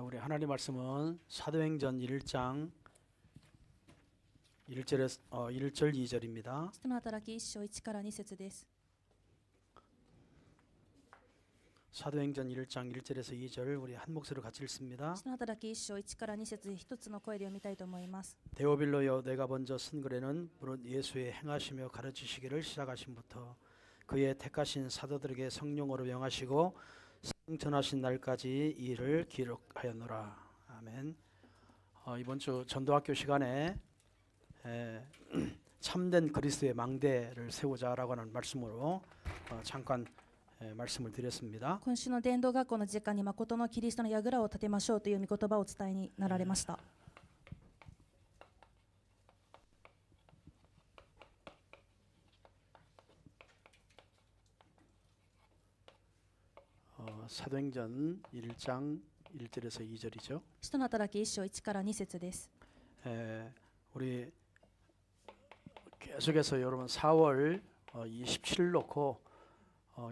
우리 하나님 말씀은 사도행전 1장 1절 2절입니다. 使徒の働き1章1から2節です。 사도행전 1장 1절에서 2절 우리 한 목소리로 같이 읽습니다. 使徒の働き1章1から2節一つの声で読みたいと思います。 데오빌로여 내가 먼저 쓴 글에는 무릇 예수의 행하시며 가르치시기를 시작하심부터 그의 택하신 사도들에게 성령으로 명하시고 승천하신 날까지 이 일을 기록하였노라. 아멘. 이번 주 전도학교 시간에 참된 그리스도의 망대를 세우자라고 하는 말씀으로 잠깐 말씀을 드렸습니다. 今週の伝道学校の時間に誠のキリストの櫓を立てましょうという御言葉をお伝えになられました。 사도행전 1장 1절에서 2절이죠. 使徒の働き1章1から2節です。 우리 계속해서 여러분 4월 27일 놓고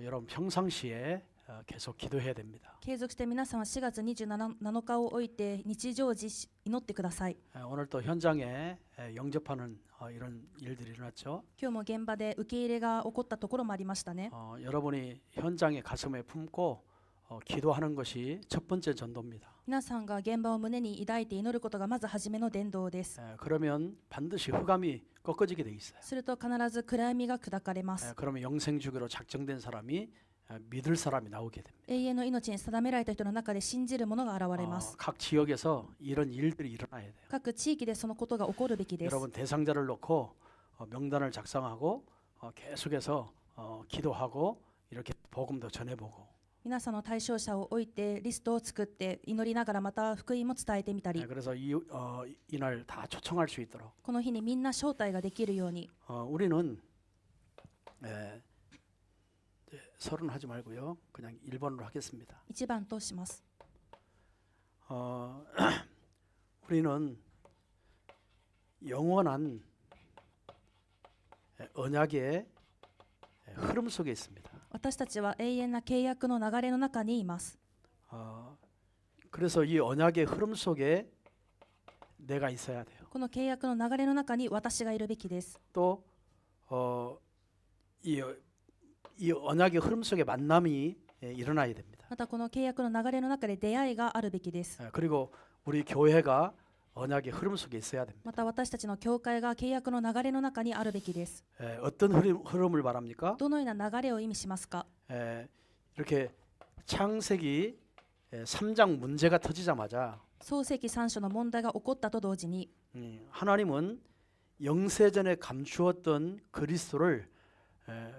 여러분 평상시에 계속 기도해야 됩니다. 継続して皆さんは4月27日を置いて日常時祈ってください。 오늘 또 현장에 영접하는 이런 일들이 일어났죠. 今日も現場で受け入れが起こったところもありましたね。 여러분이 현장에 가슴에 품고 기도하는 것이 첫 번째 전도입니다. 皆さんが現場を胸に抱いて祈ることがまず初めの伝道です。 그러면 반드시 흑암이 꺾어지게 돼 있어요. すると必ず暗闇が砕かれます。 그러면 영생 주기로 작정된 사람이 믿을 사람이 나오게 됩니다. 永遠の命に定められた人の中で信じる者が現れます。 각 지역에서 이런 일들이 일어나야 돼요. 各地域でそのことが起こるべきです。 여러분 대상자를 놓고 명단을 작성하고 계속해서 기도하고 이렇게 복음도 전해보고. 皆さんの対象者を置いてリストを作って祈りながらまた福音も伝えてみたり、 그래서 이날 다 초청할 수 있도록. この日にみんな招待ができるように。 우리는 서른 하지 말고요. 그냥 1번으로 하겠습니다. 1番とします。 우리는 영원한 언약의 흐름 속에 있습니다. 私たちは永遠な契約の流れの中にいます。 그래서 이 언약의 흐름 속에 내가 있어야 돼요. この契約の流れの中に私がいるべきです。 또 이 언약의 흐름 속에 만남이 일어나야 됩니다. またこの契約の流れの中で出会いがあるべきです。 그리고 우리 교회가 언약의 흐름 속에 있어야 됩니다. また私たちの教会が契約の流れの中にあるべきです。 어떤 흐름을 말합니까? どのような流れを意味しますか？ 이렇게 창세기 3장 문제가 터지자마자 創世記3章の問題が起こったと同時に、 하나님은 영세전에 감추었던 그리스도를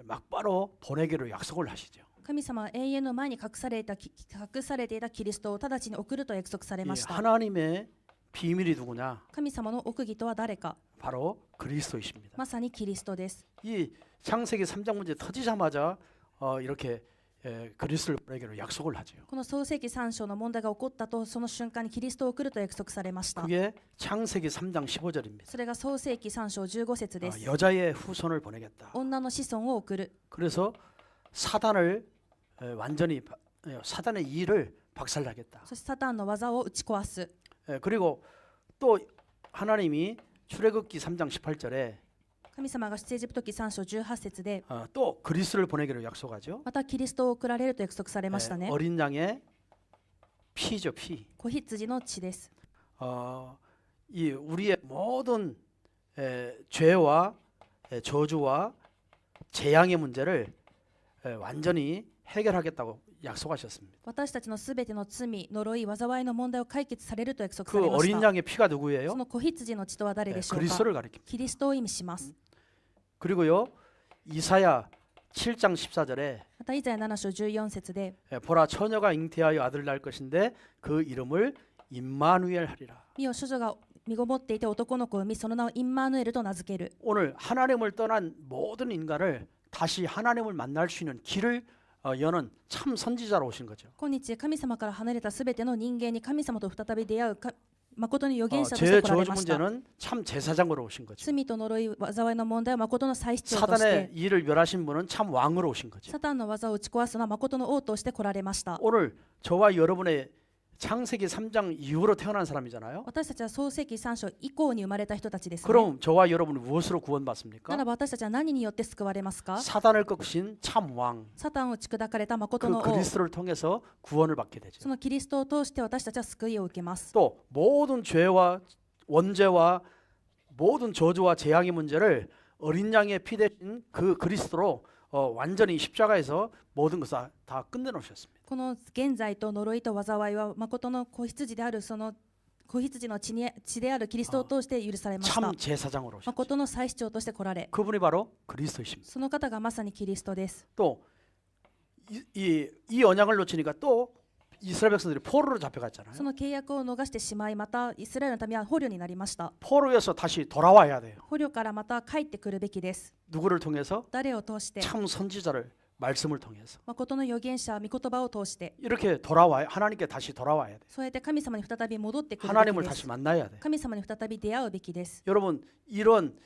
막바로 보내기로 약속을 하시죠. 神様は永遠の前に隠されていたキリストを直ちに送ると約束されました。 하나님의 비밀이 누구냐? 神様の奥義とは誰か？ 바로 그리스도이십니다. まさにキリストです。 이 창세기 3장 문제 터지자마자 이렇게 그리스도를 보내기로 약속을 하죠. この創世記3章の問題が起こったとその瞬間にキリストを送ると約束されました。 그게 창세기 3장 15절입니다. それが創世記3章15節です。 여자의 후손을 보내겠다. 女の子孫を送る。 그래서 사단을 완전히 사단의 일을 박살나겠다. そしてサタンの技を打ち壊す。 그리고 또 하나님이 출애굽기 3장 18절에 神様が出エジプト記3章18節で 또 그리스도를 보내기로 약속하죠. またキリストを送られると約束されましたね。 어린 양의 피죠, 피. 子羊の血です。 이 우리의 모든 죄와 저주와 재앙의 문제를 완전히 해결하겠다고 약속하셨습니다. 私たちのすべての罪、呪い、災いの問題を解決されると約束さ 그 れまし 어린 た。 양의 피가 누구예요? その子羊の血とは誰でしょうか？ 그리스도를 가리킵니다. キリストを意味します。 그리고요 이사야 7장 14절에 またイザヤ7章14節で 보라 처녀가 잉태하여 아들을 낳을 것인데 그 이름을 임마누엘 하리라. 見よ、処女が身ごもっていて男の子を産み、その名をインマヌエルと名付ける。 오늘 하나님을 떠난 모든 인간을 다시 하나님을 만날 수 있는 길을 여는 참 선지자로 오신 거죠. 今日神様から離れたすべての人間に神様と再び出会う誠に預言者として 제 来られ 저주 ました。 문제는 참 제사장으로 오신 거죠. 罪と呪い、災いの問題は誠の祭司長として、 사단의 일을 멸하신 분은 참 왕으로 오신 거죠. サタンの技を打ち壊すのは誠の王として来られました。 오늘 저와 여러분의 창세기 3장 이후로 태어난 사람이잖아요. 私たちは創世記3章以降に生まれた人たちですね。 그럼 저와 여러분은 무엇으로 な 구원받습니까? らば私たちは何によって救われますか？ 사단을 꺾으신 참 왕, サタンを打ち砕かれた誠 그 の王、 그리스도를 통해서 구원을 받게 되죠. そのキリストを通して私たちは救いを受けます。 또 모든 죄와 원죄와 모든 저주와 재앙의 문제를 어린 양의 피 대신 그 그리스도로 완전히 십자가에서 모든 것을 다 끝내놓으셨습니다. この現在と呪いと災いは誠の子羊であるその子羊の血であるキリストを通して許されました。 참 제사장으로 오셨죠. 誠の祭司長として来られ、 그분이 바로 그리스도이십니다. その方がまさにキリストです。 또 이 언약을 놓치니까 또 이스라엘 백성들이 포로로 잡혀갔잖아요. その契約を逃してしまい、またイスラエルの民は捕虜になりました。 포로에서 다시 돌아와야 돼요. 捕虜からまた帰ってくるべきです。 누구를 통해서? 誰を通して？ 참 선지자를 말씀을 통해서 誠の預言者、御言葉を通して、 이렇게 돌아와야 하나님께 다시 돌아와야 돼. そうやって神様に再び戻ってくるべき 하나님을 で 다시 す。 만나야 돼. 神様に再び出会うべきです。 여러분 이런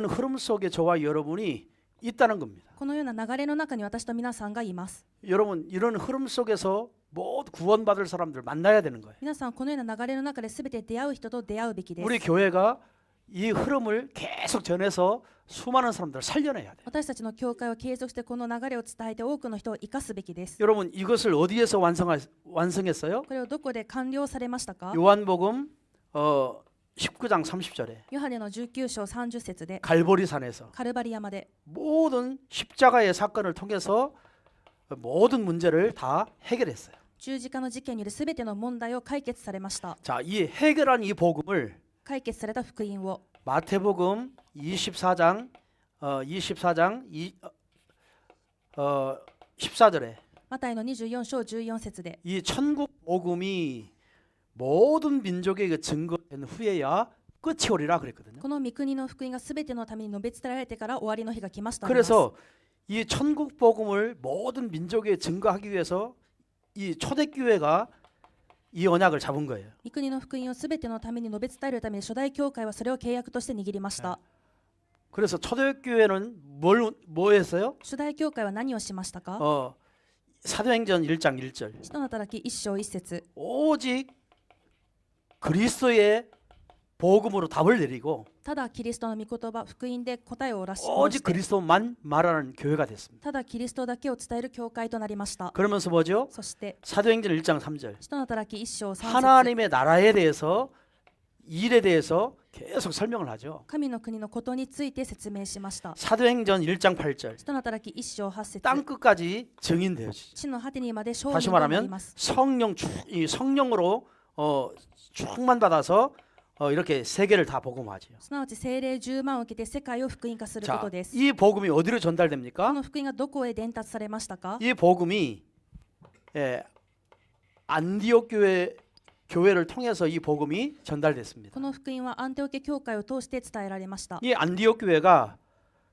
흐름 속에 저와 여러분이 있다는 겁니다. このような流れの中に私と皆さんがいます。 여러분 이런 흐름 속에서 모두 구원받을 사람들 만나야 되는 거예요. 皆さんこのような流れの中で全て出会う人と出会うべきです。 우리 교회가 이 흐름을 계속 전해서 수많은 사람들을 살려내야 돼. 私たちの教会は継続してこの流れを伝えて多くの人を生かすべきです。 여러분 이것을 어디에서 완성했어요? これをどこで完了されましたか？ 요한복음 19장 30절에 ヨハネの19章30節で 갈보리산에서 カルバリ山で 모든 십자가의 사건을 통해서 모든 문제를 다 해결했어요. 十字架の事件による全ての問題を解決されました。 자, 이 해결한 이 복음을 解決された福音を 마태복음 24장 14절에 マタイの24章14節で 이 천국 복음이 모든 민족에게 증거된 후에야 끝이 오리라 그랬거든요. この御国の福音が全てのために述べ伝えられてから終わりの日が来ました。 그래서 이 천국 복음을 모든 민족에 증거하기 위해서 이 초대교회가 이 언약을 잡은 거예요. 御国の福音を全てのために述べ伝えるために初代教会はそれを契約として握りました。 그래서 초대교회는 뭐 했어요? 初代教会は何をしましたか？ 사도행전 1장 1절 使徒の働き1章1節 오직 그리스도의 복음으로 답을 내리고 ただキリストの御言葉福音で答えを下し 오직 그리스도만 말하는 교회가 됐습니다. ただキリストだけを伝える教会となりました。 그러면서 뭐죠? そして 사도행전 1장 3절 使徒の働き1章3節 하나님의 나라에 대해서 일에 대해서 계속 설명을 하죠. 神の国のことについて説明しました。 사도행전 1장 8절 使徒の働き1章8節 땅 끝까지 증인되어지죠. 地の果てにまで証人 다시 となり 말하면 ます。 성령으로 충만 받아서 이렇게 세계를 다 복음하죠. すなわち聖霊10万を受けて世界を福音化するこ 자, とです。 이 복음이 어디로 こ 전달됩니까? の福音がどこへ伝達されましたか？ 이 복음이 안디옥 교회를 통해서 이 복음이 전달됐습니다. この福音はアンテオケ教会を通して伝えられました。 이 안디옥 교회가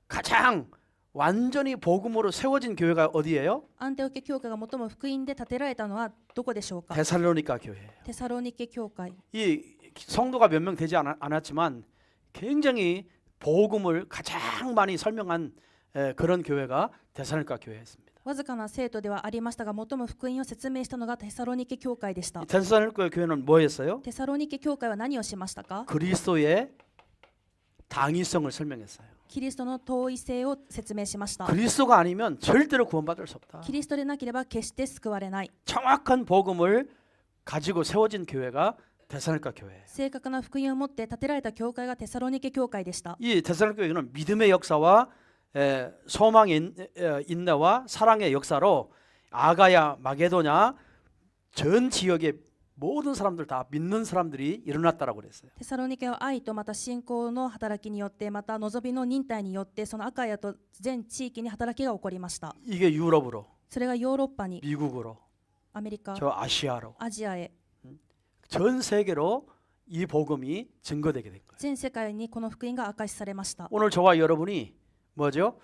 가장 완전히 복음으로 세워진 교회가 어디예요? アンテオケ教会が最も福音で建てられたのはどこでしょうか？ 데살로니가 교회예요. テサロニケ教会。 이 성도가 몇 명 되지 않았지만 굉장히 복음을 가장 많이 설명한 그런 교회가 데살로니가 교회였습니다. わずかな生徒ではありましたが、最も福音を説明したのがテサロニケ教会でした。 데살로니가 교회는 뭐 했어요? テサロニケ教会は何をしましたか？ 그리스도의 당위성을 설명했어요. キリストの統一性を説明しました。 그리스도가 아니면 절대로 구원받을 수 없다. キリストでなければ決して救われない。 정확한 복음을 가지고 세워진 교회가 데살로니가 교회. 正確な福音を持って建てられた教会がテサロニケ教会でした。 이 데살로니가 교회는 믿음의 역사와 소망의 인내와 사랑의 역사로 아가야, 마게도냐 전 지역의 모든 사람들 다 믿는 사람들이 일어났다라고 그랬어요. テサロニケは愛とまた信仰の働きによって、また望みの忍耐によって、そのアカヤと全地域に働きが起こりました。 이게 유럽으로, それがヨーロッパに、 미국으로, アメリカ、 저 아시아로, アジアへ、 전 세계로 이 복음이 증거되게 된 거예요. 全世界にこの福音が明かしされました。 오늘 저와 여러분이 뭐죠?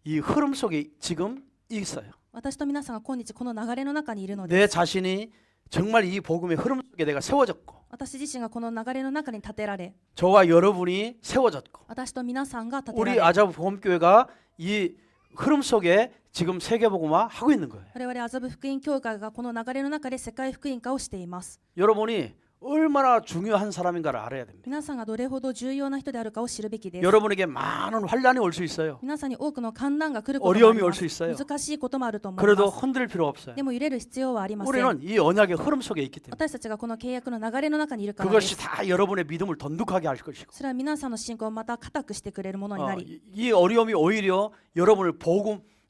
이 흐름 속에 지금 있어요. 私と皆さんが今日この流れの中にいるの 내 です。 자신이 정말 이 복음의 흐름 속에 내가 세워졌고 私自身がこの流れの中に立てられ、 저와 여러분이 세워졌고 私と皆さんが立てら 우리 れ、 아자부 복음교회가 이 흐름 속에 지금 세계복음화 하고 있는 거예요. 我々麻布福音教会がこの流れの中で世界福音化をしています。 여러분이 얼마나 중요한 사람인가를 알아야 됩니다. 皆さんがどれほど重要な人であるかを知るべきです。 여러분에게 많은 환란이 올 수 있어요. 皆さんに多くの困難が来ることもあり 어려움이 ま 올 す。 수 있어요. 難しいこともあると思い 그래도 ます。 흔들 필요 없어요. でも揺れる必要はありません。 우리는 이 언약의 흐름 속에 있기 때문에 私たちがこの契約の流れの中にいるからで 그것이 す。 다 여러분의 믿음을 돈독하게 할 것이고 それは皆さんの信仰をまた固くしてくれるものになり、 이 어려움이 오히려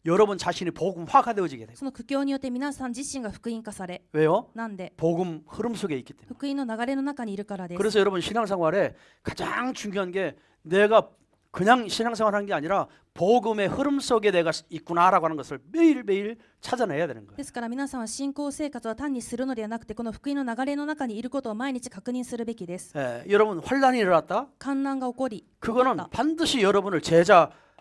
여러분 자신이 복음화가 되어지게 돼요. その苦境によって皆さん自身が福音化され、 왜요? なんで 복음 흐름 속에 있기 때문에. 福音の流れの中にいるからです。 그래서 여러분 신앙생활에 가장 중요한 게 내가 그냥 신앙생활하는 게 아니라 복음의 흐름 속에 내가 있구나라고 하는 것을 매일매일 찾아내야 되는 거예요. ですから皆さんは信仰生活は単にするのではなくて、この福音の流れの中にいることを毎日確認するべきです。 여러분 환란이 일어났다? 困難が起こり、 그거는 반드시 여러분을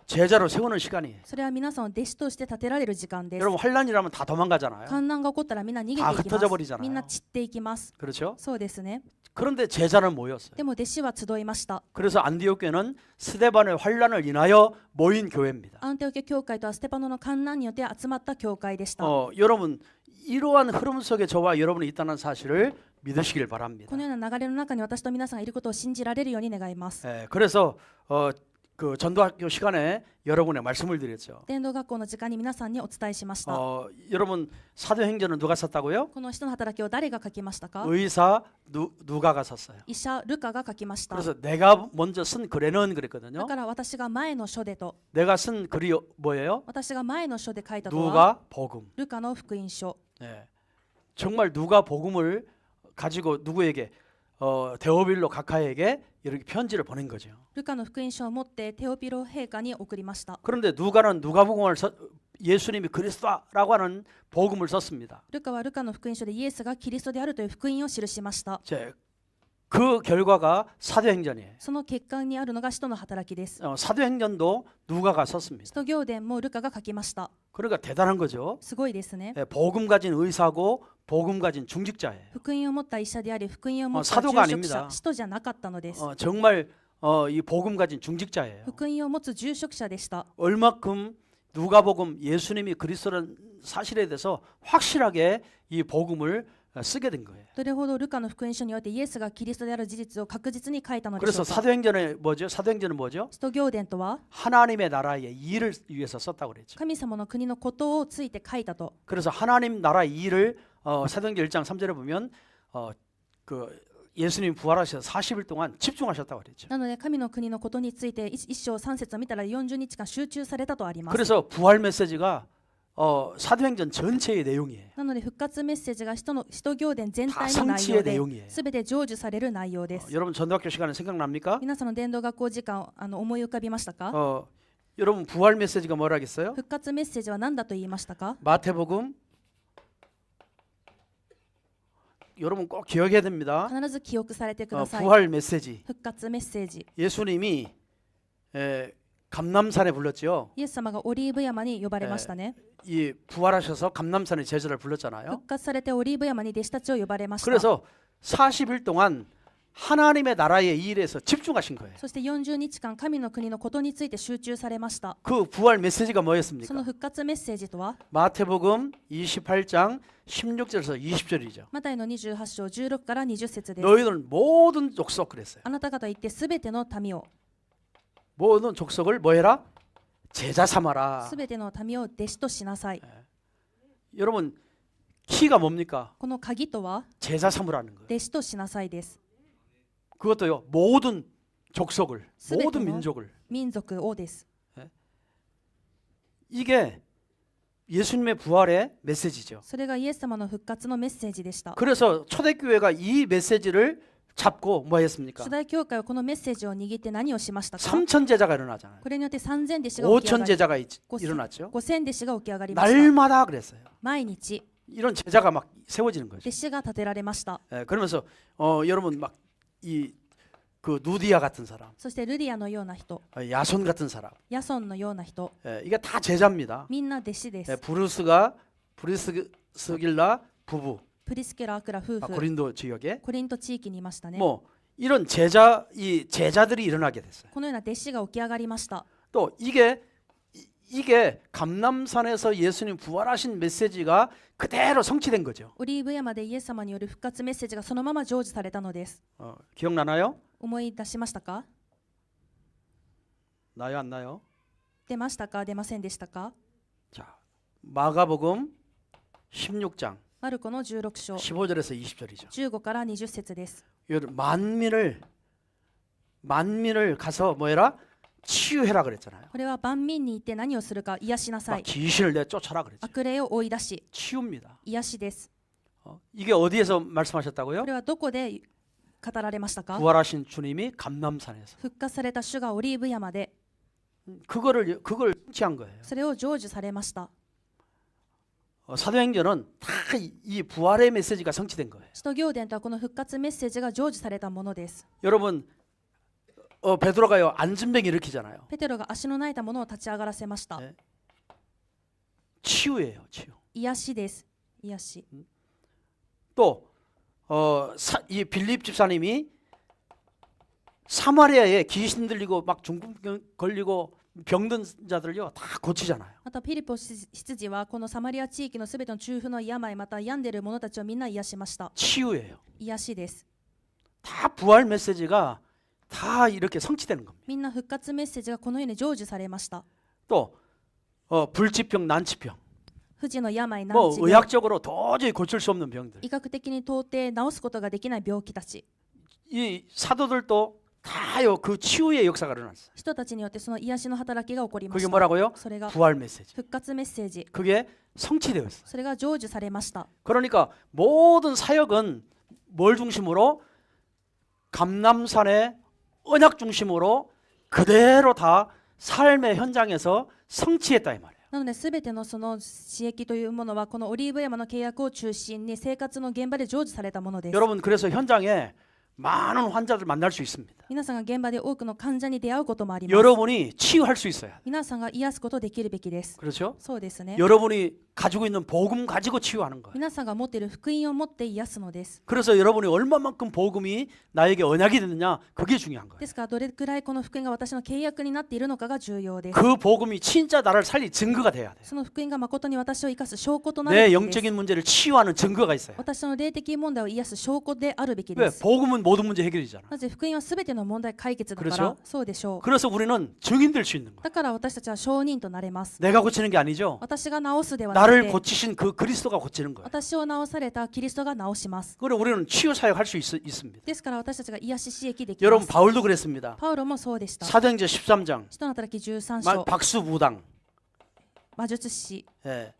제자로 세우는 시간이에요. それは皆さんを弟子として立てられる時間です。 여러분 환란이라면 다 도망가잖아요. 困難が起こったらみんな逃げてい 다 き 흩어져 ま 버리잖아요. す。みんな散っていきます。 그렇죠? そうですね。 그런데 제자는 모였어요. でも弟子は集いました。 그래서 안디옥 교회는 스데반의 환란을 인하여 모인 교회입니다. アンテオケ教会とはステパノの観難によって集まった教会でした。 여러분 이러한 흐름 속에 저와 여러분이 있다는 사실을 믿으시길 바랍니다. このような流れの中に私と皆さんがいることを信じられるように願います。 그래서 그 전도학교 시간에 여러분의 말씀을 드렸죠. 伝道学校の時間に皆さんにお伝えしました。 여러분 사도행전은 누가 썼다고요? この使徒の働きを誰が書きましたか？ 의사 누가가 썼어요. 医者ルカが書きました。 그래서 내가 먼저 쓴 글에는 だ 그랬거든요. から私が前の書でと、 내가 쓴 글이 뭐예요? 私が前の書で書いたとは 누가 복음. ルカの福音書。 정말 누가 복음을 가지고 누구에게 데오빌로 각하에게 이렇게 편지를 보낸 거죠. ルカの福音書を持ってテオピロ陛下に送りました。 그런데 누가는 누가복음을 예수님이 그리스도라고 하는 복음을 썼습니다. ルカはルカの福音書でイエスがキリストであるという福音を記しました。 그 결과가 사도행전이에요. その結果にあるのが使徒の働きです。 사도행전도 누가가 썼습니다. 使徒行伝もルカが書きました。 그러니까 대단한 거죠. すごいですね。 복음 가진 의사고 복음 가진 중직자예요. 福音を持った医者であり、福音を持った 사도가 住職 아닙니다. 者、使徒じゃなかったのです。 정말 이 복음 가진 중직자예요. 福音を持つ住職者でした。 얼마큼 누가복음 예수님이 그리스도라는 사실에 대해서 확실하게 이 복음을 쓰게 된 거예요. どれほどルカの福音書によってイエスがキリストである事実を確実に書いたのでしょ 그래서 うか。 사도행전에 뭐죠? 사도행전은 뭐죠? 使徒行伝とは 하나님의 나라의 일을 위해서 썼다고 그랬죠. 神様の国のことをついて書いたと。 그래서 하나님 나라의 일을 사도행전 1장 3절에 보면 그 예수님 부활하셔서 40일 동안 집중하셨다고 그랬죠. なので神の国のことについて一章三節を見たら40日間集中されたとあります。 그래서 부활 메시지가 사도행전 전체의 내용이에요. なので復活メッセージが使徒行伝全体 다 の内 성취의 容で 내용이에요. 全て成就される内容です。 여러분 전도학교 시간에 생각납니까? 皆さんの伝道学校時間思い浮かびましたか？ 여러분 부활 메시지가 뭐라 하겠어요? 復活メッセージは何だと言いましたか？ 마태복음 여러분 꼭 기억해야 됩니다. 必ず記憶されてください。 부활 메시지. 復活メッセージ。 예수님이 감남산에 불렀죠. イエス様がオリーブ山に呼ばれましたね。 이 부활하셔서 감남산에 제자를 불렀잖아요. 復活されてオリーブ山に弟子たちを呼ばれました。 그래서 40일 동안 하나님의 나라의 일에서 집중하신 거예요. そして40日間神の国のことについて集中されました。 그 부활 메시지가 その 뭐였습니까? 復活メッセージとは 마태복음 28장 16절에서 20절이죠. マタイの28章16から20節です。 너희들은 모든 족속 그랬어요. あなた方言ってすべての民を、 모든 족속을 뭐 해라? 제자 삼아라. すべての民を弟子としなさい。 여러분 키가 뭡니까? この鍵とは 제자 삼으라는 거예요. 弟子としなさいです。 그것도요. 모든 족속을, 스베테노. 모든 민족을. 民族をです。 이게 예수님의 부활의 메시지죠. それがイエス様の復活のメッセージでした。 그래서 초대교회가 이 메시지를 잡고 뭐 했습니까? 初代教会はこのメッセージを握って何をしましたか？ 3천 제자가 일어나잖아요. これによって3000弟子が起き上 5천 がり、 제자가 5000 일어났죠. 5000弟子が起き上がりました。 날마다 그랬어요. 毎日 이런 제자가 막 세워지는 거죠. 弟子が立てられました。 그러면서 여러분 막 이 그 누디아 같은 사람, そしてルディアのような人、 야손 같은 사람, ヤソンのような人、 이게 다 제자입니다. みんな弟子です。 브리스길라 부부, プリスケラ・アクラ夫婦、 고린도 지역에 コリント地域にいましたね。 뭐 이런 제자들이 일어나게 됐어요. このような弟子が起き上がりました。 또 이게 이게 감람산에서 예수님 부활하신 메시지가 그대로 성취된 거죠. オリーブ山でイエス様による復活メッセージがそのまま成就されたのです。 기억나나요? 思い出しましたか？ 나요 안 나요? 出ましたか？出ませんでしたか？ 자, 마가복음 16장 マルコの16章 15절에서 20절이죠. 15から20節です。 만민을 가서 뭐해라? 치유해라 그랬잖아요. これは万民に行って何をするか癒しなさ 막 い。 귀신을 내쫓아라 그랬죠. 悪霊を追い出し 치유입니다. 癒しです。 이게 어디에서 こ 말씀하셨다고요? れはどこで語られましたか？ 부활하신 주님이 감람산에서. 復活された主がオリーブ山で 그걸 성취한 거예요. それを成就されました。 사도행전은 다 이 부활의 메시지가 성취된 거예요. 使徒行伝とはこの復活メッセージが成就されたものです。 여러분 베드로가요 안진병 일으키잖아요. ペテロが足の泣いたものを立ち上がらせました。 네. 치유예요, 치유. 癒しです。癒し。 또 이 빌립 집사님이 사마리아에 귀신 들리고 막 중풍 걸리고 병든 자들요 다 고치잖아요. またピリポ執事はこのサマリア地域のすべての中風の病また病んでいる者たちをみんな癒しました。 치유예요. 癒しです。 다 부활 메시지가 다 이렇게 성취되는 겁니다. みんな復活メッセージがこのように成就されました。 또 불치병, 난치병, 不治の病、難 뭐 治病、 의학적으로 도저히 고칠 수 없는 병들. 医学的に到底治すことができない病気たち、 이 사도들도 다요 그 치유의 역사가 일어났어요. 人たちによってその癒しの働きが起こりま 그게 した。 뭐라고요? それが 부활 메시지. 復活メッセージ、 그게 성취되어 있어요. それが成就されました。 그러니까 모든 사역은 뭘 중심으로? 감람산의 언약 중심으로 그대로 다 삶의 현장에서 성취했다 이 말이에요. なので全てのその刺激というものはこのオリーブ山の契約を中心に生活の現場で成就されたものです。 여러분 그래서 현장에 많은 환자들 만날 수 있습니다. 皆さんが現場で多くの患者に出会うこともあります。 여러분이 치유할 수 있어요. 皆さんが癒すことできるべきです。 그렇죠? そうですね。 여러분이 가지고 있는 복음 가지고 치유하는 거예요. 皆さんが持っている福音を持って癒すのです。 그래서 여러분이 얼마만큼 복음이 나에게 언약이 됐느냐 그게 중요한 거예요. ですからどれくらいこの福音が私の契約になっているのかが重要です。 그 복음이 진짜 나를 살릴 증거가 돼야 돼요. その福音が誠に私を生かす証拠となる 내 べきです。 영적인 문제를 치유하는 증거가 있어요. 私の霊的問題を癒す証拠であるべき 왜? です。 복음은 모든 문제 해결이잖아. なぜ福音はすべての問題解決だか 그렇죠 らそうでしょう。 그래서 우리는 증인 될 수 있는 거예요. だから私たちは証人となれます。 내가 고치는 게 아니죠. 私が治すではなく 나를 て 고치신 그 그리스도가 고치는 거예요. 私を治されたキリストが治します。 그래 우리는 치유 사역 할 수 있습니다. ですから私たちが癒し刺激できま 여러분 す。 바울도 그랬습니다. パウロもそうでした。 사도행전 13장 使徒の働き13章、 박수무당 魔術師、 예.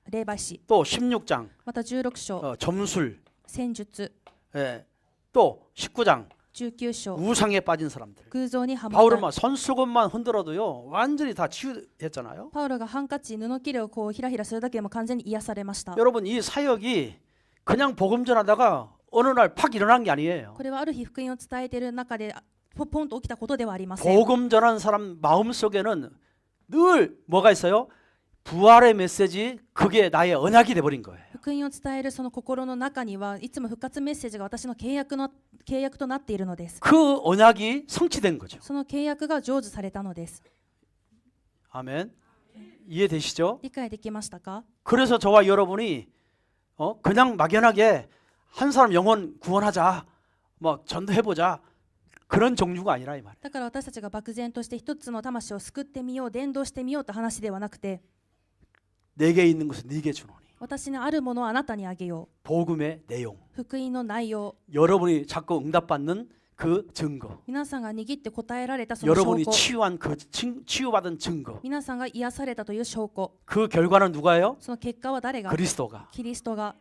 霊媒師、 또 16장 また16章、 점술 戦術、 예. 또 19장 19章、 우상에 빠진 사람들 空想にはまっ 바울은 た。 막 손수건만 흔들어도요 완전히 다 치유했잖아요. パウロがハンカチ、布切れをこうひらひらするだけでも完全に癒されました。 여러분 이 사역이 그냥 복음 전하다가 어느 날 팍 일어난 게 아니에요. これはある日福音を伝えている中でポンと起きたことではありません。 복음 전하는 사람 마음속에는 늘 뭐가 있어요? 부활의 메시지 그게 나의 언약이 돼 버린 거예요. 福音を伝えるその心の中にはいつも復活メッセージが私の契約となっているのです。 그 언약이 성취된 거죠. その契約が成就されたのです。 아멘. 이해되시죠? 理解できましたか？ 그래서 저와 여러분이 그냥 막연하게 한 사람 영혼 구원하자, 뭐 전도해보자 그런 종류가 아니라 이 말이에요. だから私たちが漠然として一つの魂を救ってみよう、伝道してみようと話ではなくて、 내게 있는 것을 네게 주노니. 私にあるものをあなたにあげよ 복음의 내용. う。福音の内容、 여러분이 자꾸 응답받는 그 증거. 皆さんが握って答えられたその証 여러분이 拠、 치유한 그 치유받은 증거. 皆さんが癒されたという証拠、 그 결과는 누가요? その結果は誰が？ 그리스도가 キリストが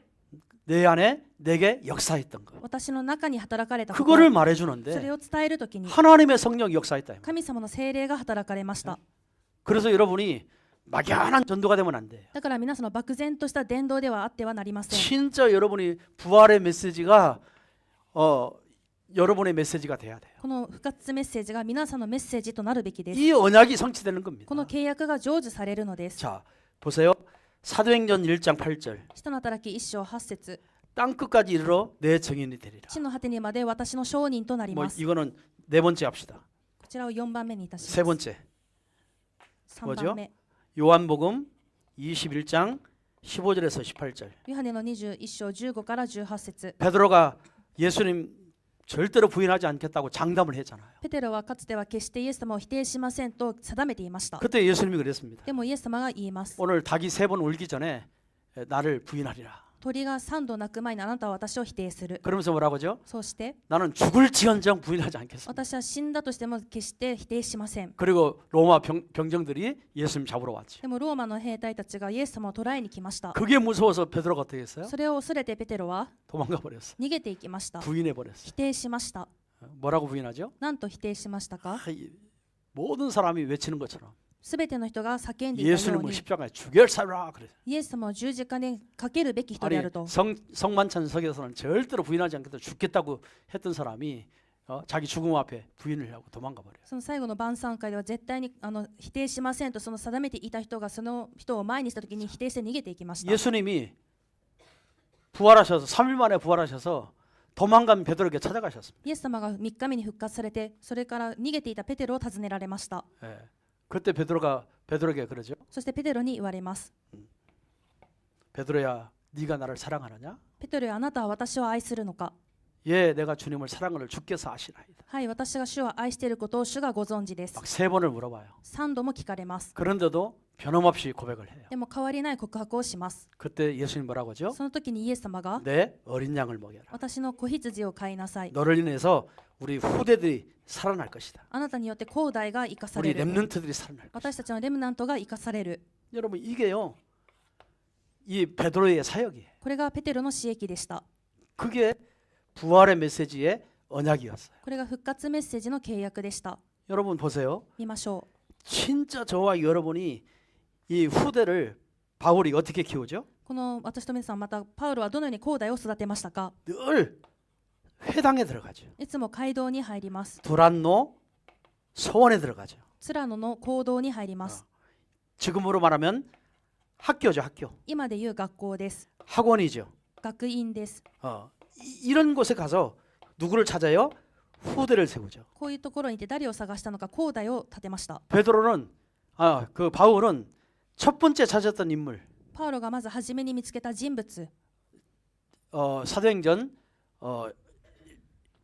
내 안에 내게 역사했던 거. 私の中に働かれたこと、 그거를 それ 말해주는데 を伝えるときに 하나님의 성령이 역사했다. 이 말이에요. 神様の聖霊が働かれました。 그래서 여러분이 막연한 전도가 되면 안 돼요. だから皆さんの漠然とした伝道ではあってはなりません。 진짜 여러분이 부활의 메시지가 여러분의 메시지가 돼야 돼요. この復活メッセージが皆さんのメッセージとなるべきです。 이 언약이 성취되는 겁니다. この契約が成就されるのです。 자, 보세요. 사도행전 1장 8절. 使徒の働き1章8節、 땅 끝까지 이르러 내 증인이 되리라. 地の果てにまで私の証人となり 뭐 ます。 이거는 네 번째 합시다. こちらを4番目にいたし 세 ます。 번째. 3番目、 요한복음 21장 15절에서 18절. ヨハネの21章15から18節。 베드로가 예수님 절대로 부인하지 않겠다고 장담을 했잖아요. ペテロはかつては決してイエス様を否定しませんと定めていました。 그때 예수님이 그랬습니다. でもイエス様が言います。 오늘 닭이 3번 울기 전에 나를 부인하리라. 鳥が3度鳴く前にあなたは私を否定する。 그러면서 뭐라고 하죠? そうして 나는 죽을지언정 부인하지 않겠습니다. 私は死んだとしても決して否定しません。 그리고 로마 병정들이 예수님 잡으러 왔죠. でもローマの兵隊たちがイエス様を捕らえに来ました。 그게 무서워서 베드로가 어떻게 했어요? それを恐れてペテロは 도망가 버렸어요. 逃げていきました。 부인해 버렸어요. 否定しました。 뭐라고 부인하죠? なんと否定しましたか？ 모든 사람이 외치는 것처럼 すべての人が叫んでいたよう 예수님을 に 십자가에 죽여 살라 그래요. イエス様を十字架にかけるべき人であ 아니 ると。 성만찬석에서는 절대로 부인하지 않겠다 죽겠다고 했던 사람이 자기 죽음 앞에 부인을 하고 도망가 버려요. その最後の晩餐会では絶対に否定しませんとその定めていた人がその人を前にしたときに否定して逃げていきました。 예수님이 부활하셔서 3일 만에 부활하셔서 도망간 베드로에게 찾아가셨습니다. イエス様が3日目に復活されて、それから逃げていたペテロを訪ねられました。 예. 그때 베드로에게 그러죠. そしてペテロに言われます。 베드로야, 네가 나를 사랑하느냐? ペテロよ、あなたは私を愛するのか？ 예, 내가 주님을 사랑을 주께서 아시나이다. はい、私が主を愛していることを主がご存知です。 막 3번을 물어봐요. 3度も聞かれます。 그런데도 변함없이 고백을 해요. でも変わりない告白をします。 그때 예수님 뭐라고 하죠? その時にイエス様が 내 어린 양을 먹여라. 私の子羊を飼いなさい。 너를 인해서 우리 후대들이 살아날 것이다. あなたによって後代が生かさ 우리 れる。 렘넌트들이 살아날 것이다. 私たちのレムナントが生かされる。 여러분 이게요. 이 베드로의 사역이에요. これがペテロの使役でした。 그게 부활의 메시지의 언약이었어요. これが復活メッセージの契約でした。 여러분 보세요. 見ましょう。 진짜 저와 여러분이 이 후대를 바울이 어떻게 키우죠? この私と皆さん、またパウロはどのように後代を育てましたか？ 늘 회당에 들어가죠. いつも街道に入ります。 두란노 소원에 들어가죠. ツラノの講堂に入ります。 지금으로 말하면 학교죠, 학교. 今でいう学校です。 학원이죠. 学院です。 이런 곳에 가서 누구를 찾아요? 후대를 세우죠. こういうところにいて誰を探したのか後代を立てました。 베드로는 그 바울은 첫 번째 찾았던 인물 パウロがまず初めに見つけた人物、 사도행전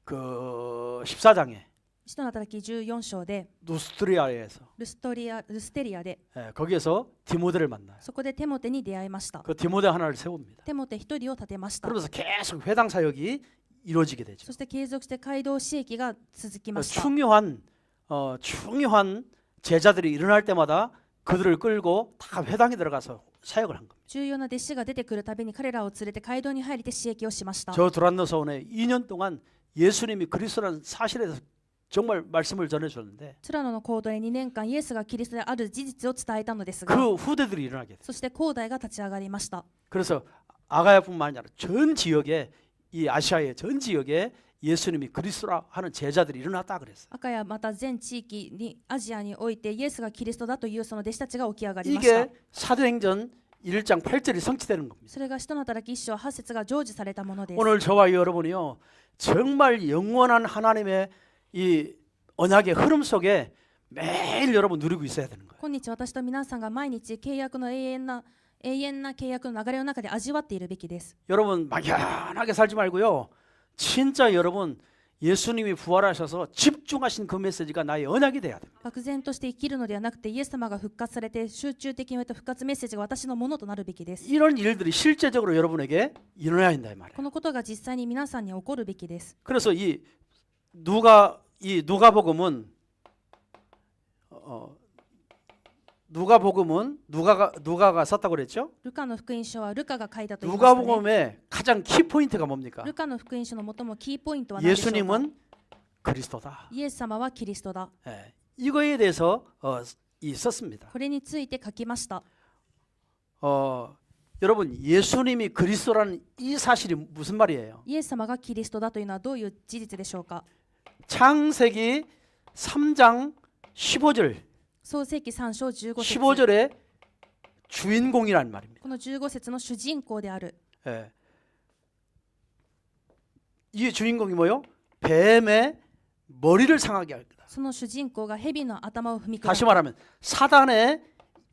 그 14장에 使徒の働き14章で 누스트리아에서 ルステリアで 거기에서 디모데를 만나요. そこでテモテに出会いました。 그 디모데 하나를 세웁니다. テモテ一人を立てました。 그러면서 계속 회당 사역이 이루어지게 되죠. そして継続して街道使役が続きました。 중요한 제자들이 일어날 때마다 그들을 끌고 다 회당에 들어가서 사역을 한 겁니다. 重要な弟子が出てくるたびに彼らを連れて街道に入りて使役をしました。 저 두란노 서원에 2년 동안 예수님이 그리스도라는 사실에 대해서 정말 말씀을 전해줬는데 ツラノの講堂で2年間イエスがキリストである事実を伝えたのですが、 그 후대들이 일어나게 돼요. そして後代が立ち上がりました。 그래서 아가야뿐만 아니라 전 지역에 이 아시아의 전 지역에 예수님이 그리스도라 하는 제자들이 일어났다 그랬어요. 赤やまた全地域にアジアにおいてイエスがキリストだというその弟子たちが起き上がりました。 이게 사도행전 1장 8절이 성취되는 겁니다. それが使徒の働き1章8節が成就されたものです。 오늘 저와 여러분이요 정말 영원한 하나님의 이 언약의 흐름 속에 매일 여러분 누리고 있어야 되는 거예요. 今日私と皆さんが毎日契約の永遠な契約の流れの中で味わっているべきです。 여러분 막연하게 살지 말고요. 진짜 여러분 예수님이 부활하셔서 집중하신 그 메시지가 나의 언약이 돼야 됩니다. 漠然として生きるのではなくてイエス様が復活されて集中的に言った復活メッセージが私のものとなるべきです。 이런 일들이 실제적으로 여러분에게 일어나야 한다 이 말이에요. このことが実際に皆さんに起こるべきです。 그래서 이 누가복음은 누가가 썼다고 그랬죠? ルカの福音書はルカが書いたと言いましたね。 누가복음의 가장 키 포인트가 뭡니까? ルカの福音書の最もキーポイントは何でしょうか？ 예수님은 그리스도다. イエス様はキリストだ。 예, 이거에 대해서 썼습니다. これについて書きました。 여러분 예수님이 그리스도라는 이 사실이 무슨 말이에요? イエス様がキリストだというのはどういう事実でしょうか？ 창세기 3장 15절 創世記3章15節 15절의 주인공이란 말입니다. この15節の主人公である 예. 이 주인공이 뭐요? 뱀의 머리를 상하게 할 거다. その主人公が蛇の頭を踏み砕 다시 く。 말하면 사단의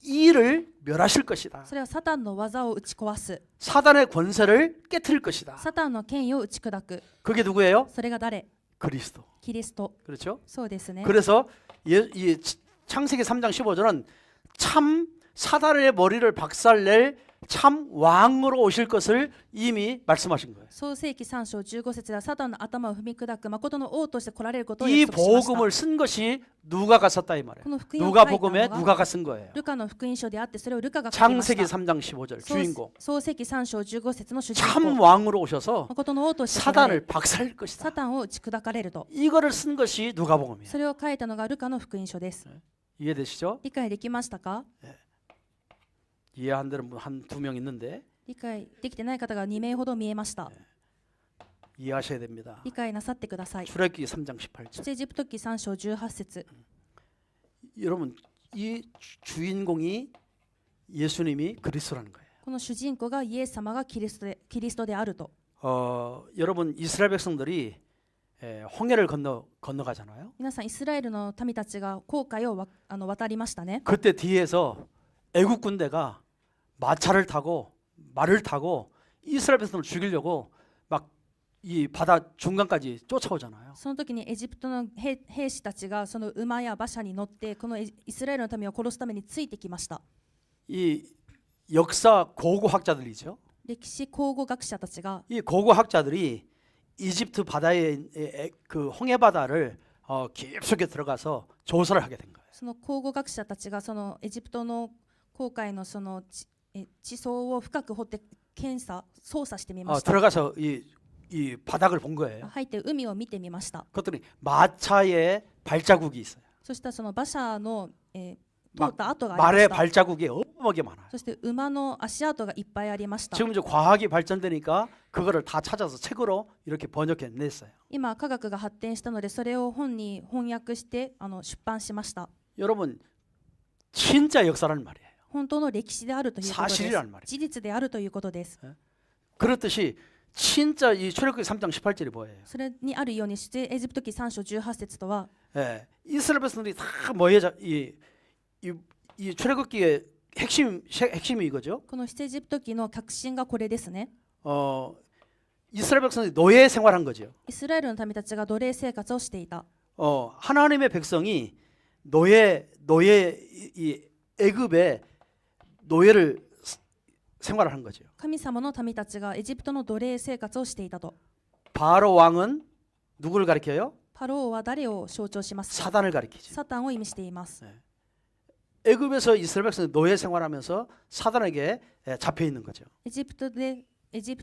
이 일을 멸하실 것이다. それはサタンの技を打ち壊す。 사단의 권세를 깨트릴 것이다. サタンの権威を打ち砕く。 그게 누구예요? それが誰？ 그리스도. キリスト。 그렇죠? そうですね。 그래서 이 창세기 3장 15절은 참 사단의 머리를 박살낼 참 왕으로 오실 것을 이미 말씀하신 거예요. 創世記3章15節ではサタンの頭を踏み砕く誠の王として来られることを 이 約束しました 복음을 쓴 것이 누가가 썼다 이 말이에요. この福音を書いた 누가복음에 のが 누가가 쓴 거예요. ルカの福音書であってそれをルカが書きまし 창세기 た 3장 15절 주인공 創世記3章15節の主人 참 公 왕으로 오셔서 誠の王として来られ 사단을 る 박살낼 것이다. サタンを打ち砕かれると 이거를 쓴 것이 누가복음이에요. それを書いたのがルカの福音書です 이해되시죠? 理解できましたか 이해한 데는 한 2명 있는데 理解できてない方が2名ほど見えました 이해하셔야 됩니다. 理解なさってください 출애굽기 3장 18절. 出エジプト記3章18節 여러분 이 주인공이 예수님이 그리스도라는 거예요. この主人公がイエス様がキリストであると 여러분 이스라엘 백성들이 홍해를 건너가잖아요. 皆さんイスラエルの民たちが紅海を渡りましたね 그때 뒤에서 애국 군대가 마차를 타고 말을 타고 이스라엘 백성을 죽이려고 막 이 바다 중간까지 쫓아오잖아요. その時にエジプトの兵士たちがその馬や馬車に乗ってこのイスラエルの民を殺すためについてきました 이 역사 고고학자들이죠. 歴史考古学者たちが 이 고고학자들이 이집트 바다의 그 홍해 바다를 깊숙이 들어가서 조사를 하게 된 거예요. その考古学者たちがそのエジプトの紅海のその地層を深く掘って操作してみました 들어가서 이 바닥을 본 거예요. 入って海を見てみました 그랬더니 마차의 발자국이 있어요. そしたらその馬車の、通った跡がありま 말의 した 발자국이 어마어마하게 많아요. そして馬の足跡がいっぱいありました 지금 이제 과학이 발전되니까 그거를 다 찾아서 책으로 이렇게 번역해 냈어요. 今科学が発展したのでそれを本に翻訳して出版しました 여러분 진짜 역사라는 말이에요. 本当の歴史であるということです 사실이란 말이에요. 事実であるということです 그렇듯이 진짜 이 출애굽기 3장 18절이 뭐예요? それにあるように出エジプト記3章18節とは 이스라엘 백성들이 다 뭐에 이 출애굽기의 핵심이 이거죠. この出エジプト記の核心がこれですね 이스라엘 백성들이 노예 생활한 거죠. イスラエルの民たちが奴隷生活をしていた 하나님의 백성이 이 애굽의 노예를 생활을 한 거죠. 神様の民たちがエジプトの奴隷生活をしていたと 바로 왕은 누구를 가리켜요? パローは誰を象徴しますか 사단을 가리키죠. サタンを意味しています 애굽에서 이스라엘 백성이 노예 생활하면서 사단에게 잡혀 있는 거죠. エジプ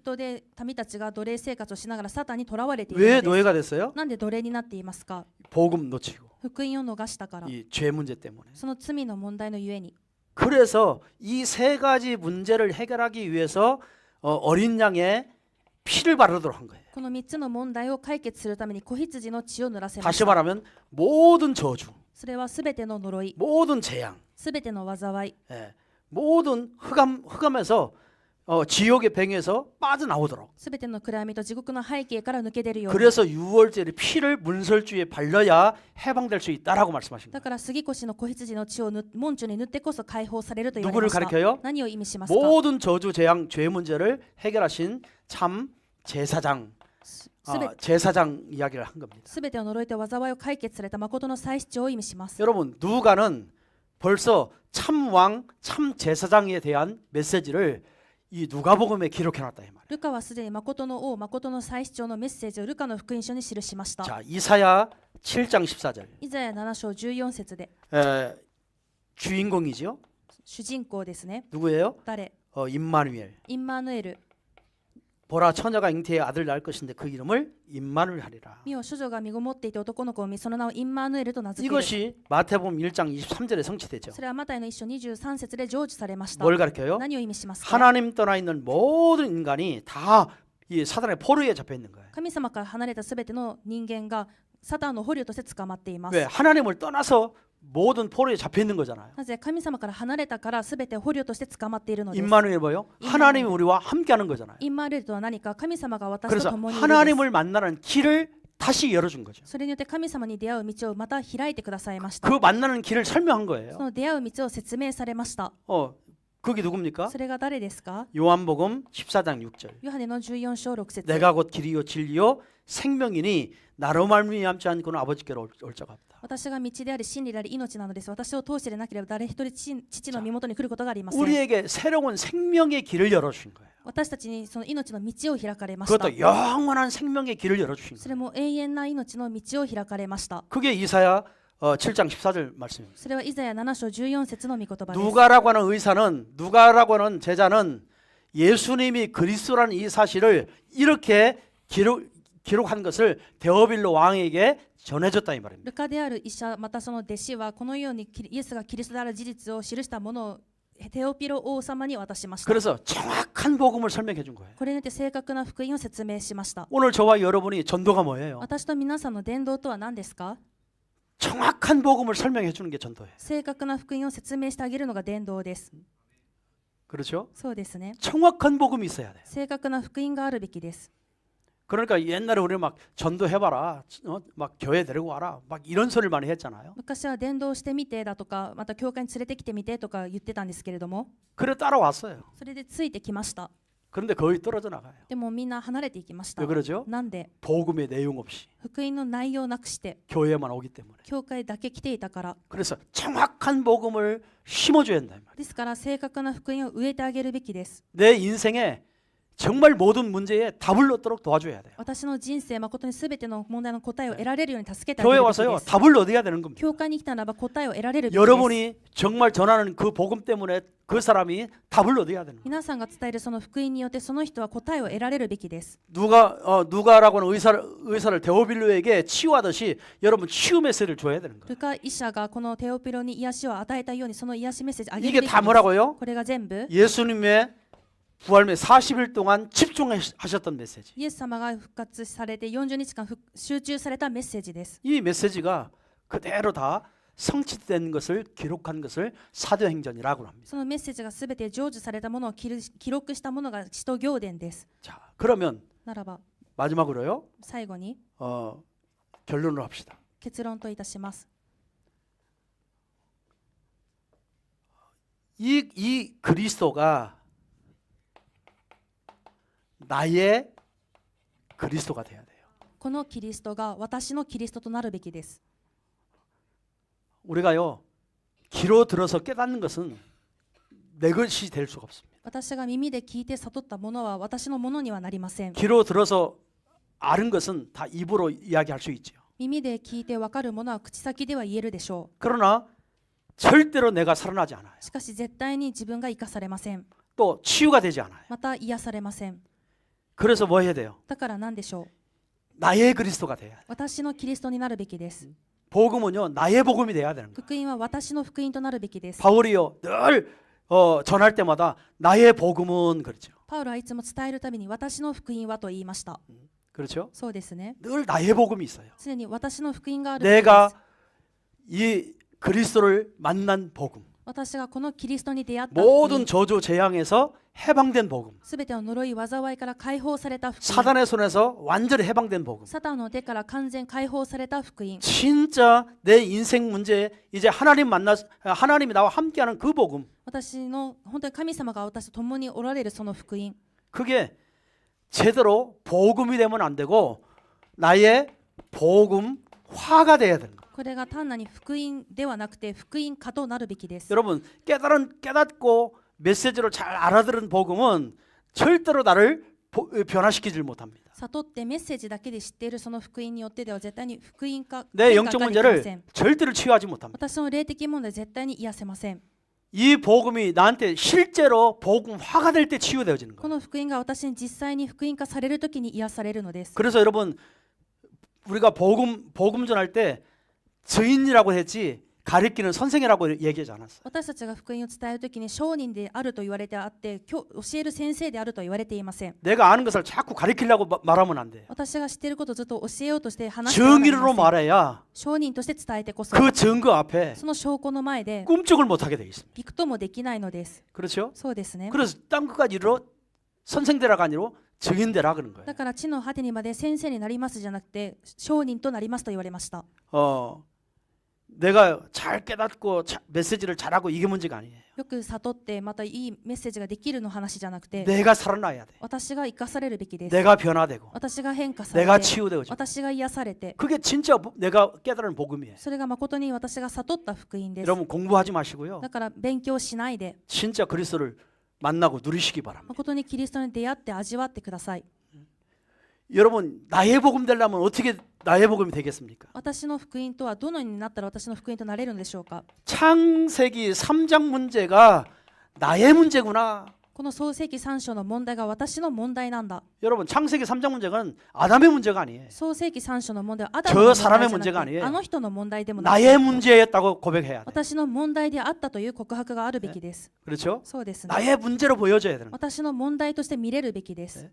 トで民たちが奴隷生活をしながらサタンに囚われている 왜 のです 노예가 됐어요? なんで奴隷になっていますか 복음 놓치고 福音を逃したから 이 죄 문제 때문에. その罪の問題のゆえに 그래서 이 세 가지 문제를 해결하기 위해서 어린 양의 피를 바르도록 한 거예요. この3つの問題を解決するために子羊の血を濡らせまし 다시 た 말하면 모든 저주, それはすべての呪い 모든 재앙, すべての災い 모든 흑암에서 지옥의 뱅에서 빠져나오도록. すべての暗闇と地獄の背景から抜け出るように 그래서 유월절에 피를 문설주에 발려야 해방될 수 있다라고 말씀하신 だ 거예요. から杉越の子羊の血を門中に塗ってこそ解放されると言われ 누구를 ました 가리켜요? 何を意味しますか 모든 저주, 재앙, 죄 문제를 해결하신 참 제사장, すべ 제사장 이야기를 한 겁니다. すべてを呪いと災いを解決された誠の祭司長を意味します 여러분 누가는 벌써 참 왕, 참 제사장에 대한 메시지를 이 누가복음에 기록해놨다 이 말이에요. ルカはすでに誠の王、誠の祭司長のメッセージをルカの福音書に記しました 자 이사야 7장 14절 イザヤ7章14節で 주인공이죠. 主人公ですね 누구예요? 誰 임마누엘. インマヌエル 보라 처녀가 잉태에 아들 낳을 것인데 그 이름을 임마누엘 하리라. 見よ処女が身ごもっていて男の子を産みその名をインマヌエルと名付ける 이것이 마태복음 1장 23절에 성취되죠. それはマタイの一章23節で成就されました 뭘 가르쳐요? 何を意味しますか 하나님 떠나 있는 모든 인간이 다 이 사단의 포로에 잡혀 있는 거예요. 神様から離れたすべての人間がサタンの捕虜として捕まっています 왜? 하나님을 떠나서 모든 포로에 잡혀 있는 거잖아요. なぜ神様から離れたからすべて捕虜として捕まっているのです 임마누엘 뭐요? 하나님이 우리와 함께하는 거잖아요. インマヌエルとは何か神様が私と 그래서 共にいるです 하나님을 만나는 길을 다시 열어준 거죠. それによって神様に出会う道をまた開いてくださいました。 그 만나는 길을 설명한 そ 거예요. の出会う道を説明されました。 그게 누굽니까? それが誰ですか？ 요한복음 14장 6절. ヨハネの14章6節。 내가 곧 길이요 진리요 생명이니 나로 말미암지 않고는 아버지께로 올 자가 없다. 私が道であり真理であり命なのです。私を通してでなければ誰一人父の身元に来ることがありません。 우리에게 새로운 생명의 길을 열어주신 거예요. 私たちにその命の道を開かれました。 그것도 영원한 생명의 길을 열어주신 そ 거예요. れも永遠な命の道を開かれました。 그게 이사야 7장 14절 말씀입니다. それはイザヤ7章14節の御言葉です。 누가라고 하는 의사는 누가라고 하는 제자는 예수님이 그리스도라는 이 사실을 이렇게 기록한 것을 데오빌로 왕에게 전해줬다 이 말입니다. ルカである医者またその弟子はこのようにイエスがキリストである事実を記したものをテオピロ王様に渡しました。 그래서 정확한 복음을 설명해 준 거예요. これによって正確な福音を説明しました。 오늘 저와 여러분이 전도가 뭐예요? 私と皆さんの伝道とは何ですか？ 정확한 복음을 설명해 주는 게 전도예요. 正確な福音を説明してあげるのが伝道です。 그렇죠? そうですね。 정확한 복음이 있어야 돼. 正確な福音があるべきです。 그러니까 옛날에 우리 막 전도해봐라, 막 교회 데리고 와라, 막 이런 소리를 많이 했잖아요. 昔は伝道してみてだとか、また教会に連れてきてみてとか言ってたんですけれども、 그래 따라왔어요. それでついてきました。 그런데 거의 떨어져 나가요. でもみんな離れていきました。 왜 그러죠? なんで 복음의 내용 없이 福音の内容をなくして 교회만 오기 때문에. 教会だけ来ていたから。 그래서 정확한 복음을 심어줘야 된다. ですから正確な福音を植えてあげるべきです。 내 인생에 정말 모든 문제에 답을 얻도록 도와줘야 돼요. 私の人生誠に全ての問題の答えを得られるように助けてあげ 교회 るべき 와서요 です。 답을 얻어야 되는 겁니다. 教会に来たならば答えを得られるべきです。 여러분이 정말 전하는 그 복음 때문에 그 사람이 답을 얻어야 되는 거예요. 皆さんが伝えるその福音によってその人は答えを得られるべきです。 누가라고 하는 의사를 데오빌로에게 치유하듯이 여러분 치유 메시지를 줘야 되는 거예요. ルカ医者がこのテオピロに癒しを与えたようにその癒しメッセージをあげる 이게 べき 다 です。 뭐라고요? これが全部 예수님의 부활 매 40일 동안 집중하셨던 메시지. イエス様が復活されて40日間集中されたメッセージです。 이 메시지가 그대로 다 성취된 것을 기록한 것을 사도행전이라고 합니다. そのメッセージがすべて成就されたものを記録したものが使徒行伝です。 자, 그러면 ならば 마지막으로요. 最後に 결론을 합시다. 結論といたします。 이 그리스도가 나의 그리스도가 돼야 돼요. このキリストが私のキリストとなるべきです。 우리가요 귀로 들어서 깨닫는 것은 내 것이 될 수가 없습니다. 私が耳で聞いて悟ったものは私のものにはなりません。 귀로 들어서 아는 것은 다 입으로 이야기할 수 있죠. 耳で聞いて分かるものは口先では言えるでしょ 그러나 절대로 내가 살아나지 않아요. う。しかし絶対に自分が生かされません。 또 치유가 되지 않아요. また癒されません。 그래서 뭐 해야 돼요? だから何でしょう。 나의 그리스도가 돼야 돼요. 私のキリストになるべきです。 복음은요 나의 복음이 돼야 되는 거예요. 福音は私の福音となるべきです。 바울이요 늘 전할 때마다 나의 복음은 그렇죠. パウロはいつも伝えるたびに私の福音はと言いました。 그렇죠? そうですね。 늘 나의 복음이 있어요. 常に私の福音があるべきで 내가 す。 이 그리스도를 만난 복음, 私がこのキリストに出会った福 모든 音、 저주 재앙에서 해방된 복음, すべての呪い災いから解放された福音、 사단의 손에서 완전히 해방된 복음. サタンの手から完全解放された福音、 진짜 내 인생 문제에 이제 하나님이 나와 함께하는 그 복음. 私の本当に神様が私と共におられるその福音、 그게 제대로 복음이 되면 안 되고 나의 복음화가 돼야 되는 거예요. これが単なる福音ではなくて福音化となるべきです。 여러분 깨닫고 메시지를 잘 알아들은 복음은 절대로 나를 변화시키질 못합니다. 悟ってメッセージだけで知っているその福音によってでは絶対に福音化 내 変 영적 化ができませ 문제를 ん。 절대로 치유하지 못합니다. 私の霊的問題絶対に癒せません。 이 복음이 나한테 실제로 복음화가 될 때 치유되어지는 こ 거예요. の福音が私に実際に福音化されるときに癒されるのです。 그래서 여러분 우리가 복음 전할 때 증인이라고 했지 가르치는 선생이라고 얘기하지 않았어요. 私たちが福音を伝えるときに証人であると言われてあって教える先生であると言われていません。 내가 아는 것을 자꾸 가르치려고 말하면 안 돼요. 私が知っていることをずっと教えようとして話してはなり 증인으로 ません。 말해야 証人として伝えてこそ 그 증거 앞에 その証拠の前で 꿈쩍을 못하게 돼 있습니다. びくともできないのです。 그렇죠? そうですね。 그래서 땅 끝까지 이르러 선생되라가 아니라 증인되라 그런 거예요. だから地の果てにまで先生になりますじゃなくて証人となりますと言われました。 내가 잘 깨닫고 메시지를 잘하고 이게 문제가 아니에요. よく悟ってまたいいメッセージができるの話じゃなくて 내가 살아나야 돼. 私が生かされるべきです。 내가 변화되고 私が変化され 내가 て 치유되고 私が癒されて 그게 진짜 내가 깨달은 복음이에요. それが誠に私が悟った福音です。 여러분 공부하지 마시고요. だから勉強しないで 진짜 그리스도를 만나고 누리시기 바랍니다. 誠にキリストに出会って味わってください。 여러분 나의 복음 되려면 어떻게 나의 복음이 되겠습니까? 私の福音とはどのようになったら私の福音となれるのでしょうか。 창세기 3장 문제가 나의 문제구나. この創世記3章の問題が私の問題なんだ。 여러분 창세기 3장 문제는 아담의 문제가 아니에요. 創世記3章の問題はアダムの問題じゃなくてあの人の問題でもなく 나의 문제였다고 고백해야 돼. 私の問題であったという告白があるべきです。 그렇죠? そうですね。 나의 문제로 보여져야 되는 거예요. 私の問題として見れるべきです。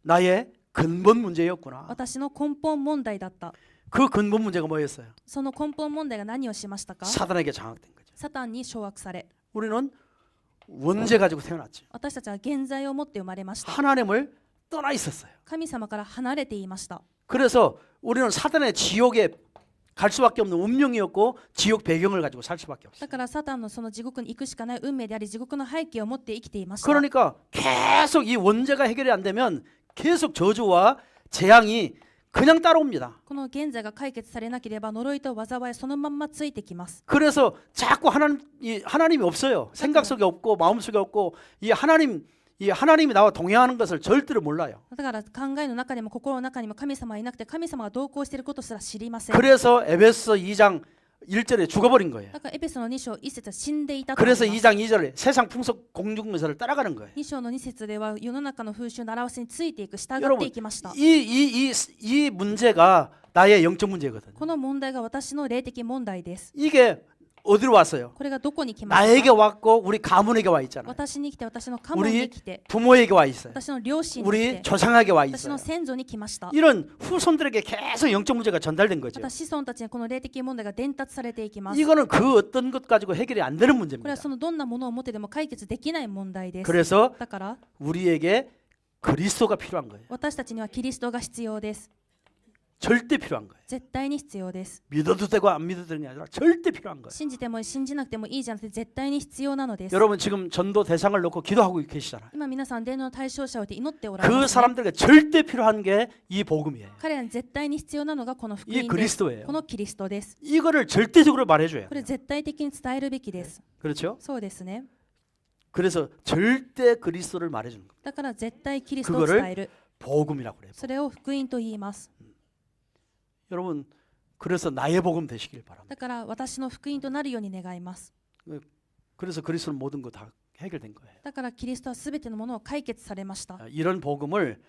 나의 근본 문제였구나. 私の根本問題だった。 그 근본 문제가 뭐였어요? その根本問題が何をしましたか。 사단에게 장악된 거죠. サタンに掌握され、 우리는 원죄 가지고 태어났죠. 私たちは現在を持って生まれました。 하나님을 떠나 있었어요. 神様から離れていました。 그래서 우리는 사단의 지옥에 갈 수밖에 없는 운명이었고 지옥 배경을 가지고 살 수밖에 없어요. だからサタンのその地獄に行くしかない運命であり地獄の背景を持って生きていました。 그러니까 계속 이 원죄가 해결이 안 되면 계속 저주와 재앙이 그냥 따라옵니다. この現在が解決されなければ呪いと災いそのまんまついてきます。 그래서 자꾸 하나님이 없어요. 생각 속에 없고 마음 속에 없고 이 하나님이 나와 동행하는 것을 절대로 몰라요. だから考えの中にも心の中にも神様はいなくて神様が同行していることすら知りません。 그래서 에베소 2장 1절에 죽어버린 거예요. だからエペソの2章1節は死んでいたと 그래서 言います。 2장 2절에 세상 풍속 공중문서를 따라가는 거예요. 2章の2節では世の中の風習習わせについていく従って 여러분 いきました。 이 문제가 나의 영적 문제거든요. この問題が私の霊的問題です。 이게 어디로 왔어요? これがどこに来ました 나에게 か。 왔고 우리 가문에게 와 있잖아요. 私に来て私の家門に 우리 来て 부모에게 와 있어요. 私の両親に来 우리 て 조상에게 와 私 있어요. の先祖に来ました。 이런 후손들에게 계속 영적 문제가 전달된 ま 거죠. た子孫たちにこの霊的問題が伝達されていきます。 이거는 그 어떤 것 가지고 해결이 안 되는 これ 문제입니다. はそのどんなものを持ってでも解決できない問題です。 그래서 だから 우리에게 그리스도가 필요한 거예요. 私たちにはキリストが必要です。 절대 필요한 거예요. 絶対に必要です。 믿어도 되고 안 믿어도 되는 게 아니라 절대 필요한 거예요. 信じても信じなくてもいいじゃなくて絶対に必要なのです。 여러분 지금 전도 대상을 놓고 기도하고 계시잖아요. 今皆さん伝道の対象者を置いて祈っておられま 그 す、ね。 사람들에게 절대 필요한 게 이 복음이에요. 彼らに絶対に必要なのがこの福 이 音です。 그리스도예요. このキリストです。 이거를 절대적으로 말해줘요. これ絶対的に伝えるべきです。 그렇죠? そうですね。 그래서 절대 그리스도를 말해주는 거예요. だから絶対キリストを伝える。 복음이라고 그래요. それを福音と言います。 여러분 그래서 나의 복음 되시길 바랍니다. だから私の福音となるように願います。 그래서 그리스도는 모든 거 다 해결된 거예요. だからキリストはすべてのものを解決されました。 이런 복음을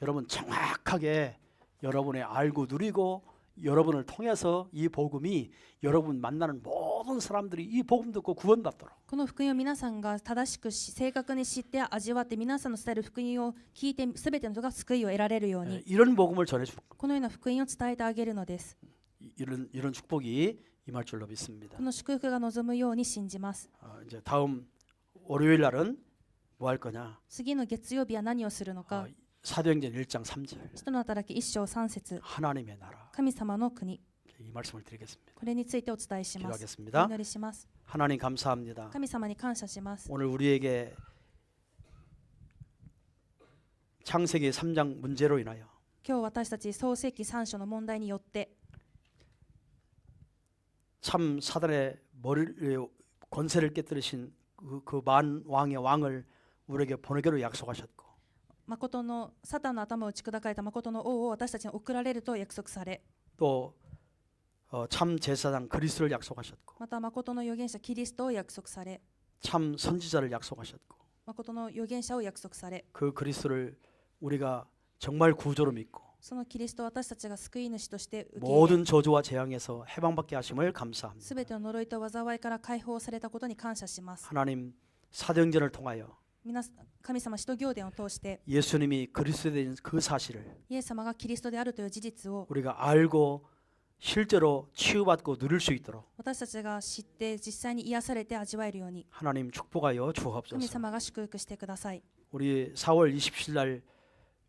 여러분 정확하게 여러분이 알고 누리고 여러분을 통해서 이 복음이 여러분 만나는 모든 사람들이 이 복음 듣고 구원받도록 この福音を皆さんが正しく正確に知って味わって皆さんの伝える福音を聞いてすべての人が救いを得られるように 이런 복음을 전해주는 このような福音を伝えてあげるのです。 이런 축복이 임할 줄로 믿습니다. この祝福が望むように信じます。 이제 다음 월요일 날은 뭐 할 거냐? 次の月曜日は何をするのか。 사도행전 1장 3절 使徒の働き1章3節 하나님의 나라 神様の国。 이 말씀을 드리겠습니다. これについてお伝えします。 기도하겠습니다. お祈りします。 하나님 감사합니다. 神様に感謝します。 오늘 우리에게 창세기 3장 문제로 인하여 今日私たち創世記3章の問題によって 참 사단의 권세를 깨뜨리신 그 만왕의 왕을 우리에게 보내기로 약속하셨고 誠のサタンの頭を打ち砕かれた誠の王を私たちに送られると約束され 또 참 제사장 그리스도를 약속하셨고 また誠の預言者キリストを約束され 참 선지자를 약속하셨고 誠の預言者を約束され 그 그리스도를 우리가 정말 구조로 믿고 そのキリストを私たちが救い主として受け入れ 모든 저주와 재앙에서 해방받게 하심을 감사합니다. すべての呪いと災いから解放されたことに感謝します。 하나님 사도행전을 통하여 神様使徒行伝を通して 예수님이 그리스도인 그 사실을 イエス様がキリストであるという事実を 우리가 알고 실제로 치유받고 누릴 수 있도록 私たちが知って実際に癒されて味わえるように 하나님 축복하여 神 주옵소서. 様が祝福してください。 우리 4월 27일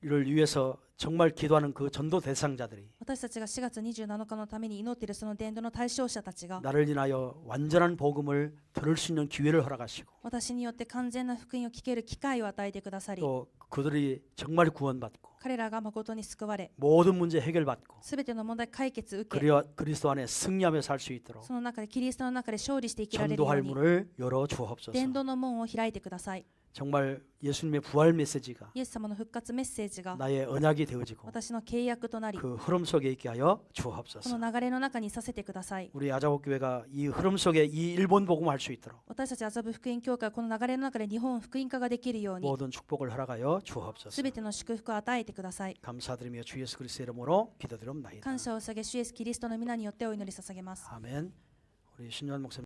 날을 위해서 정말 기도하는 그 전도 대상자들이 私たちが4月27日のために祈っているその伝道の対象者たちが 나를 인하여 완전한 복음을 들을 수 있는 기회를 허락하시고 私によって完全な福音を聞ける機会を与えてくださり 또 그들이 정말 구원받고 彼らが誠に救われ 모든 문제 해결받고 すべての問題解決受け 그리스도 안에 승리하며 살 수 있도록 その中でキリストの中で勝利して生きられるよ 전도할 うに 문을 열어 주옵소서. 伝道の門を開いてください。 정말 예수님의 부활 메시지가 イエス様の復活メッセージが 나의 언약이 되어지고 私の契約となり、こ 그 흐름 속에 있게 하여 の 주옵소서. 流れの中にさせてください。 우리 아자복 교회가 이 흐름 속에 이 일본 복음을 할 수 있도록 私たち麻布福音教会はこの流れの中で日本福音化ができるように 모든 축복을 허락하여 주옵소서. すべての祝福を与えてください。 감사드리며 주 예수 그리스도의 이름으로 기도드립니다. 感謝を捧げ主イエスキリストの皆によってお祈り捧げます。 아멘. 우리 신유한 목사님